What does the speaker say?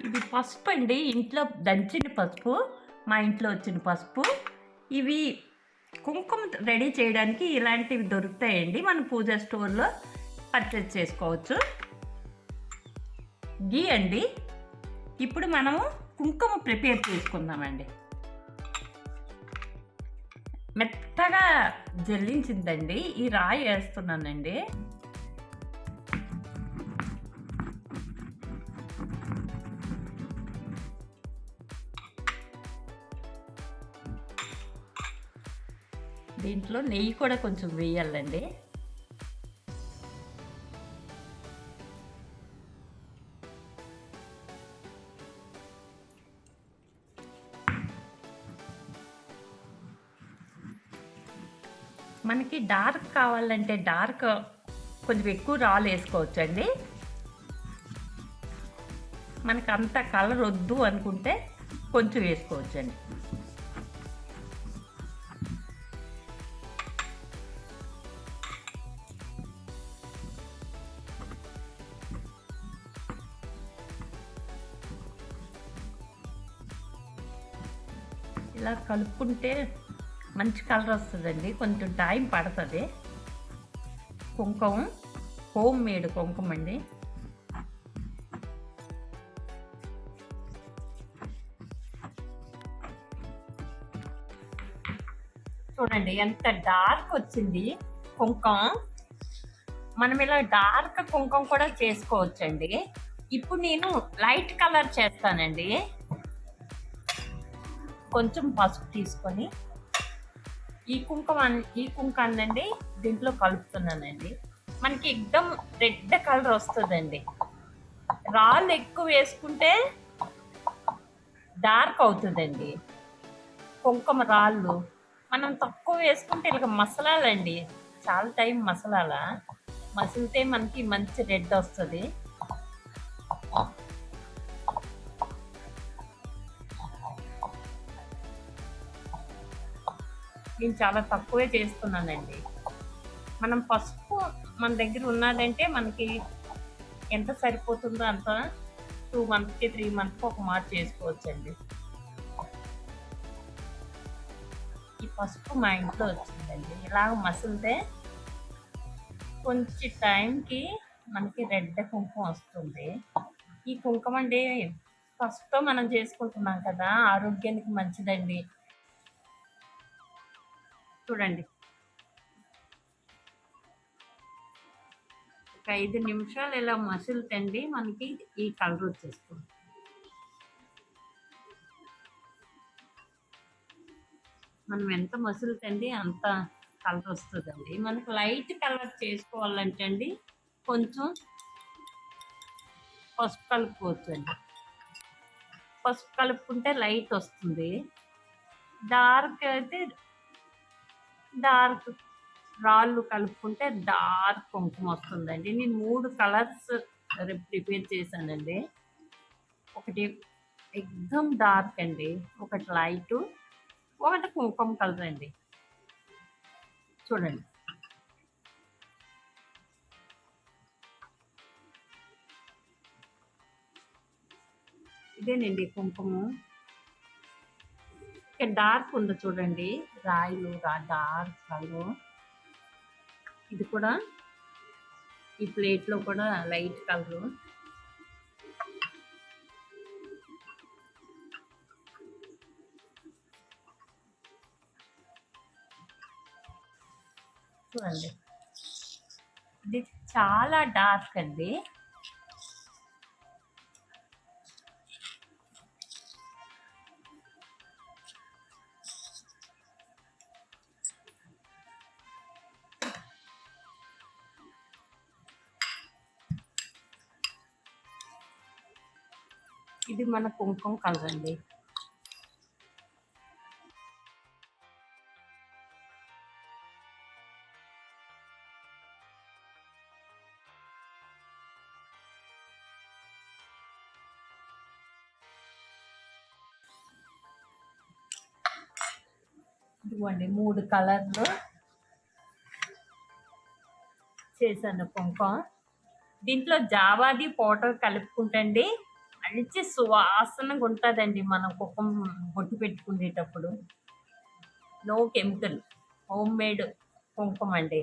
ఇది పసుపు అండి, ఇంట్లో దంచిన పసుపు, మా ఇంట్లో వచ్చిన పసుపు. ఇవి కుంకుమ రెడీ చేయడానికి ఇలాంటివి దొరుకుతాయండి, మన పూజ స్టోర్లో పర్చేస్ చేసుకోవచ్చు. గీ అండి. ఇప్పుడు మనము కుంకుమ ప్రిపేర్ చేసుకుందామండి. మెత్తగా జల్లించిందండి, ఈ రాయి వేస్తున్నానండి. దీంట్లో నెయ్యి కూడా కొంచెం వేయాలండి. మనకి డార్క్ కావాలంటే డార్క్ కొంచెం ఎక్కువ రాళ్ళు వేసుకోవచ్చండి. మనకు అంత కలర్ వద్దు అనుకుంటే కొంచెం వేసుకోవచ్చండి. ఇలా కలుపుకుంటే మంచి కలర్ వస్తుందండి, కొంచెం టైం పడుతుంది. కుంకుమ హోమ్ మేడ్ కుంకుమ అండి. చూడండి ఎంత డార్క్ వచ్చింది కుంకుమ. మనం ఇలా డార్క్ కుంకుమ కూడా చేసుకోవచ్చండి. ఇప్పుడు నేను లైట్ కలర్ చేస్తానండి. కొంచెం పసుపు తీసుకొని ఈ కుంకాన్నండి దీంట్లో కలుపుతున్నానండి. మనకి ఎక్దమ్ రెడ్ కలర్ వస్తుందండి. రాళ్ళు ఎక్కువ వేసుకుంటే డార్క్ అవుతుందండి కుంకుమ రాళ్ళు. మనం తక్కువ వేసుకుంటే ఇలాగ మసలాలండి, చాలా టైం మసిలితే మనకి మంచి రెడ్ వస్తుంది. నేను చాలా తక్కువే చేస్తున్నానండి. మనం పసుపు మన దగ్గర ఉన్నదంటే మనకి ఎంత సరిపోతుందో అంత 2 మంత్స్కి 3 మంత్స్కి ఒక మాట చేసుకోవచ్చండి. ఈ పసుపు మా ఇంట్లో వచ్చిందండి. ఇలాగ మసిలితే కొంచెం టైంకి మనకి రెడ్ కుంకుమ వస్తుంది. ఈ కుంకుమ అండి పసుపుతో మనం చేసుకుంటున్నాం కదా, ఆరోగ్యానికి మంచిదండి. చూడండి, ఒక 5 నిమిషాలు ఇలా మసులుతండి మనకి ఈ కలర్ వచ్చేస్తుంది. మనం ఎంత మసులుతండి అంత కలర్ వస్తుందండి. మనకు లైట్ కలర్ చేసుకోవాలంటే అండి కొంచెం పసుపు కలుపుకోవచ్చు అండి. పసుపు కలుపుకుంటే లైట్ వస్తుంది. డార్క్ అయితే డార్క్ రాళ్ళు కలుపుకుంటే డార్క్ కుంకుమ వస్తుందండి. నేను 3 కలర్స్ ప్రిపేర్ చేశానండి. ఒకటి ఎక్దమ్ డార్క్ అండి, ఒకటి లైటు, ఒకటి కుంకుమ కలర్ అండి. చూడండి, ఇదేనండి కుంకుమ. ఇక్కడ డార్క్ ఉంది చూడండి, రాయిలు డార్క్ కలర్. ఇది కూడా ఈ ప్లేట్లో కూడా లైట్ కలరు. చూడండి, ఇది చాలా డార్క్ అండి. ఇది మన కుంకుమ కలర్ అండి. ఇదిగోండి 3 కలర్లు చేశాను కుంకుమ. దీంట్లో జావాది పౌడర్ కలుపుకుంటండి మంచి సువాసనగా ఉంటుందండి మనం కుంకుమ బొట్టు పెట్టుకునేటప్పుడు. నో కెమికల్, హోమ్ మేడ్ కుంకుమ అండి.